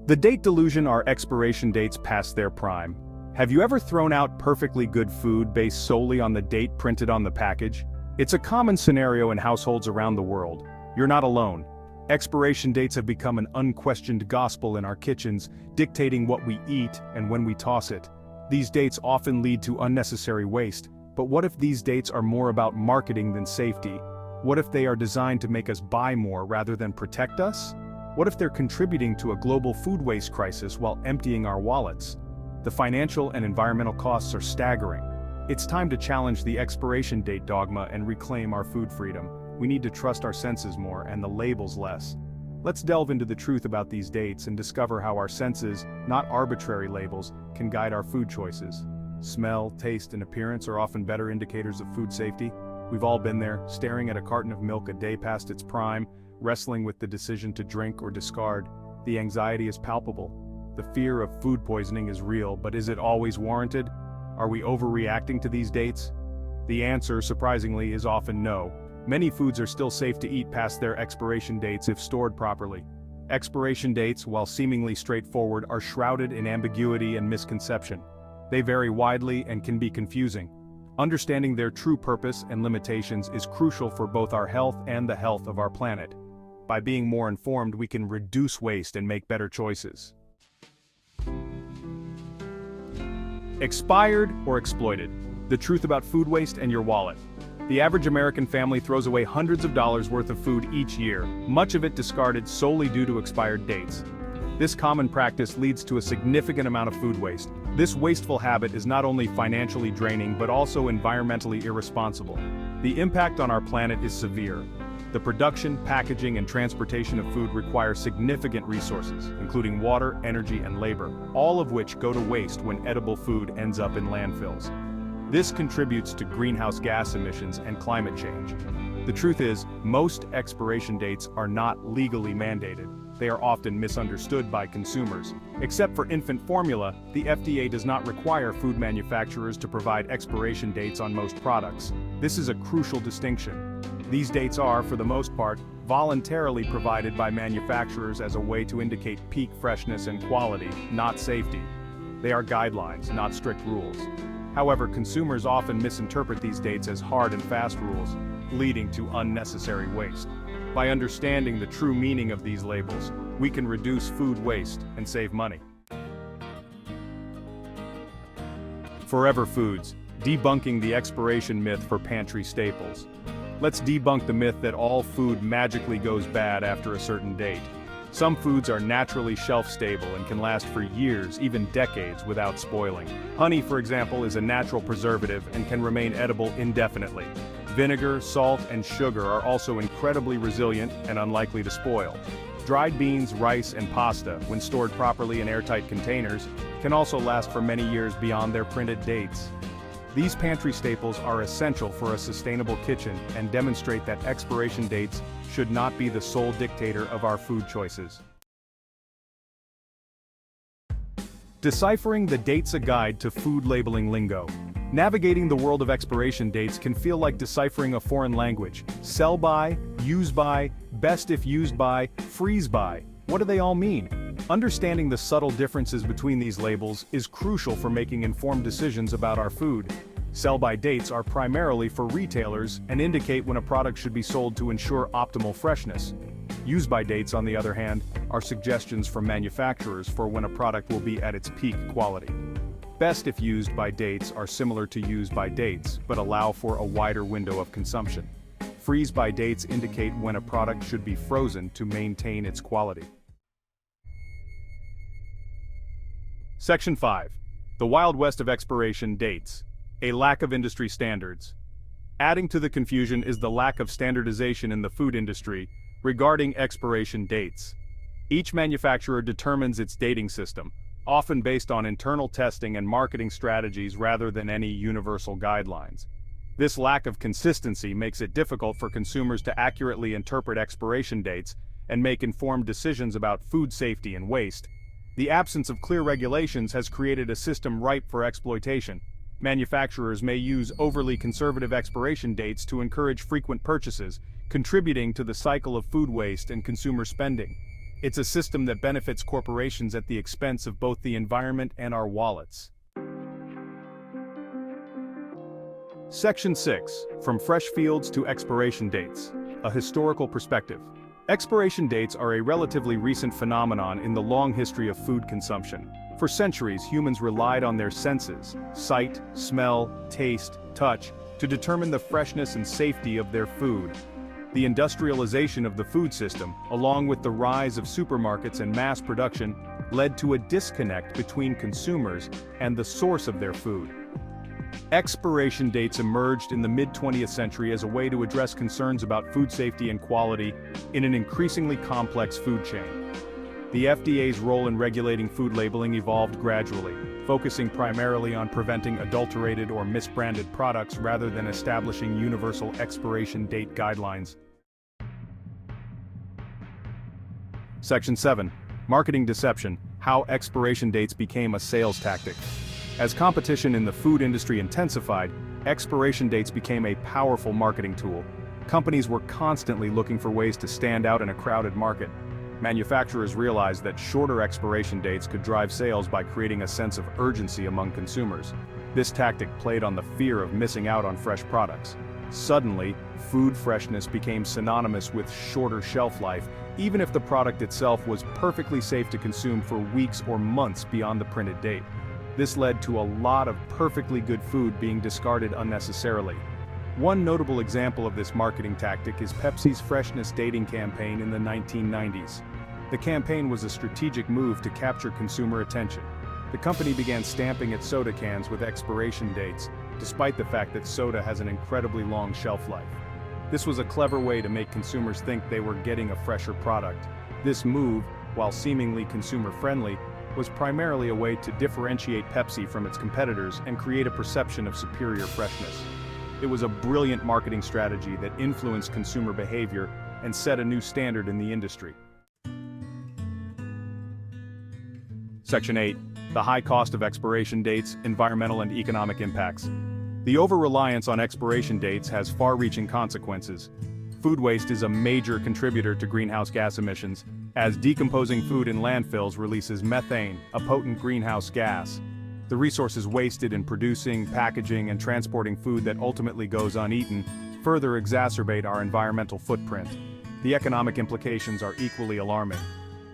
The date delusion are expiration dates past their prime. Have you ever thrown out perfectly good food based solely on the date printed on the package? It's a common scenario in households around the world. You're not alone. Expiration dates have become an unquestioned gospel in our kitchens, dictating what we eat and when we toss it. These dates often lead to unnecessary waste, but what if these dates are more about marketing than safety? What if they are designed to make us buy more rather than protect us? What if they're contributing to a global food waste crisis while emptying our wallets? The financial and environmental costs are staggering. It's time to challenge the expiration date dogma and reclaim our food freedom. We need to trust our senses more and the labels less. Let's delve into the truth about these dates and discover how our senses, not arbitrary labels, can guide our food choices. Smell, taste, and appearance are often better indicators of food safety. We've all been there, staring at a carton of milk a day past its prime, wrestling with the decision to drink or discard. The anxiety is palpable. The fear of food poisoning is real, but is it always warranted? Are we overreacting to these dates? The answer, surprisingly, is often no. Many foods are still safe to eat past their expiration dates if stored properly. Expiration dates, while seemingly straightforward, are shrouded in ambiguity and misconception. They vary widely and can be confusing. Understanding their true purpose and limitations is crucial for both our health and the health of our planet. By being more informed, we can reduce waste and make better choices. Expired or exploited. The truth about food waste and your wallet. The average American family throws away hundreds of dollars worth of food each year, much of it discarded solely due to expired dates. This common practice leads to a significant amount of food waste. This wasteful habit is not only financially draining but also environmentally irresponsible. The impact on our planet is severe. The production, packaging, and transportation of food require significant resources, including water, energy, and labor, all of which go to waste when edible food ends up in landfills. This contributes to greenhouse gas emissions and climate change. The truth is, most expiration dates are not legally mandated. They are often misunderstood by consumers. Except for infant formula, the FDA does not require food manufacturers to provide expiration dates on most products. This is a crucial distinction. These dates are, for the most part, voluntarily provided by manufacturers as a way to indicate peak freshness and quality, not safety. They are guidelines, not strict rules. However, consumers often misinterpret these dates as hard and fast rules, leading to unnecessary waste. By understanding the true meaning of these labels, we can reduce food waste and save money. Forever Foods, debunking the expiration myth for pantry staples. Let's debunk the myth that all food magically goes bad after a certain date. Some foods are naturally shelf-stable and can last for years, even decades, without spoiling. Honey, for example, is a natural preservative and can remain edible indefinitely. Vinegar, salt, and sugar are also incredibly resilient and unlikely to spoil. Dried beans, rice, and pasta, when stored properly in airtight containers, can also last for many years beyond their printed dates. These pantry staples are essential for a sustainable kitchen and demonstrate that expiration dates should not be the sole dictator of our food choices. Deciphering the Dates: A Guide to Food Labeling Lingo. Navigating the world of expiration dates can feel like deciphering a foreign language. Sell by, use by, best if used by, freeze by. What do they all mean? Understanding the subtle differences between these labels is crucial for making informed decisions about our food. Sell-by dates are primarily for retailers and indicate when a product should be sold to ensure optimal freshness. Use-by dates, on the other hand, are suggestions from manufacturers for when a product will be at its peak quality. Best if used by dates are similar to use-by dates, but allow for a wider window of consumption. Freeze-by dates indicate when a product should be frozen to maintain its quality. Section 5. The Wild West of Expiration Dates. A lack of industry standards. Adding to the confusion is the lack of standardization in the food industry regarding expiration dates. Each manufacturer determines its dating system, often based on internal testing and marketing strategies rather than any universal guidelines. This lack of consistency makes it difficult for consumers to accurately interpret expiration dates and make informed decisions about food safety and waste. The absence of clear regulations has created a system ripe for exploitation. Manufacturers may use overly conservative expiration dates to encourage frequent purchases, contributing to the cycle of food waste and consumer spending. It's a system that benefits corporations at the expense of both the environment and our wallets. Section 6. From fresh fields to expiration dates. A historical perspective. Expiration dates are a relatively recent phenomenon in the long history of food consumption. For centuries, humans relied on their senses, sight, smell, taste, touch, to determine the freshness and safety of their food. The industrialization of the food system, along with the rise of supermarkets and mass production, led to a disconnect between consumers and the source of their food. Expiration dates emerged in the mid-20th century as a way to address concerns about food safety and quality in an increasingly complex food chain. The FDA's role in regulating food labeling evolved gradually, focusing primarily on preventing adulterated or misbranded products rather than establishing universal expiration date guidelines. Section 7. Marketing deception: how expiration dates became a sales tactic. As competition in the food industry intensified, expiration dates became a powerful marketing tool. Companies were constantly looking for ways to stand out in a crowded market. Manufacturers realized that shorter expiration dates could drive sales by creating a sense of urgency among consumers. This tactic played on the fear of missing out on fresh products. Suddenly, food freshness became synonymous with shorter shelf life, even if the product itself was perfectly safe to consume for weeks or months beyond the printed date. This led to a lot of perfectly good food being discarded unnecessarily. One notable example of this marketing tactic is Pepsi's freshness dating campaign in the 1990s. The campaign was a strategic move to capture consumer attention. The company began stamping its soda cans with expiration dates, despite the fact that soda has an incredibly long shelf life. This was a clever way to make consumers think they were getting a fresher product. This move, while seemingly consumer-friendly, was primarily a way to differentiate Pepsi from its competitors and create a perception of superior freshness. It was a brilliant marketing strategy that influenced consumer behavior and set a new standard in the industry. Section 8. The high cost of expiration dates, environmental and economic impacts. The over-reliance on expiration dates has far-reaching consequences. Food waste is a major contributor to greenhouse gas emissions, as decomposing food in landfills releases methane, a potent greenhouse gas. The resources wasted in producing, packaging, and transporting food that ultimately goes uneaten further exacerbate our environmental footprint. The economic implications are equally alarming.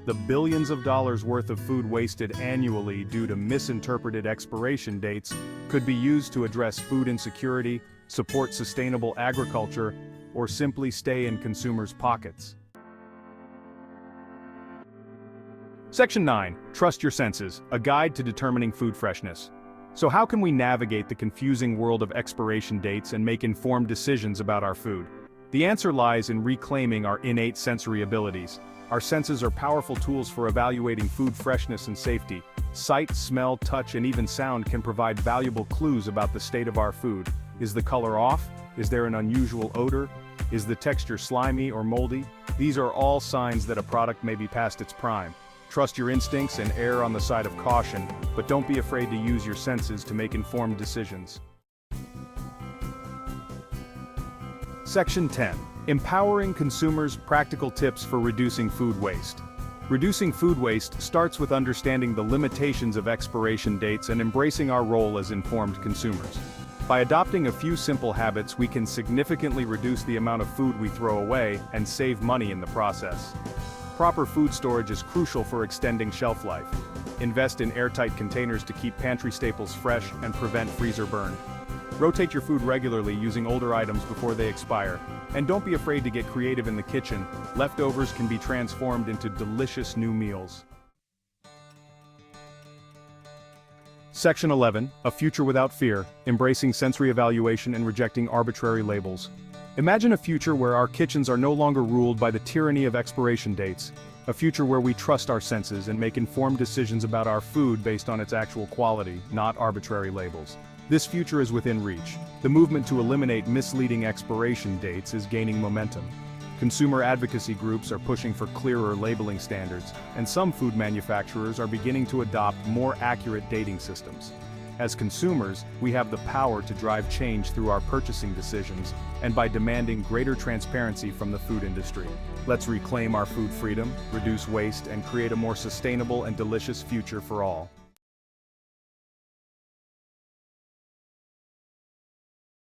The billions of dollars worth of food wasted annually due to misinterpreted expiration dates could be used to address food insecurity, support sustainable agriculture, or simply stay in consumers' pockets. Section 9. Trust your senses, a guide to determining food freshness. So how can we navigate the confusing world of expiration dates and make informed decisions about our food? The answer lies in reclaiming our innate sensory abilities. Our senses are powerful tools for evaluating food freshness and safety. Sight, smell, touch, and even sound can provide valuable clues about the state of our food. Is the color off? Is there an unusual odor? Is the texture slimy or moldy? These are all signs that a product may be past its prime. Trust your instincts and err on the side of caution, but don't be afraid to use your senses to make informed decisions. Section 10. Empowering consumers: practical tips for reducing food waste. Reducing food waste starts with understanding the limitations of expiration dates and embracing our role as informed consumers. By adopting a few simple habits, we can significantly reduce the amount of food we throw away and save money in the process. Proper food storage is crucial for extending shelf life. Invest in airtight containers to keep pantry staples fresh and prevent freezer burn. Rotate your food regularly using older items before they expire. And don't be afraid to get creative in the kitchen. Leftovers can be transformed into delicious new meals. Section 11. A future without fear, embracing sensory evaluation and rejecting arbitrary labels. Imagine a future where our kitchens are no longer ruled by the tyranny of expiration dates. A future where we trust our senses and make informed decisions about our food based on its actual quality, not arbitrary labels. This future is within reach. The movement to eliminate misleading expiration dates is gaining momentum. Consumer advocacy groups are pushing for clearer labeling standards, and some food manufacturers are beginning to adopt more accurate dating systems. As consumers, we have the power to drive change through our purchasing decisions and by demanding greater transparency from the food industry. Let's reclaim our food freedom, reduce waste, and create a more sustainable and delicious future for all.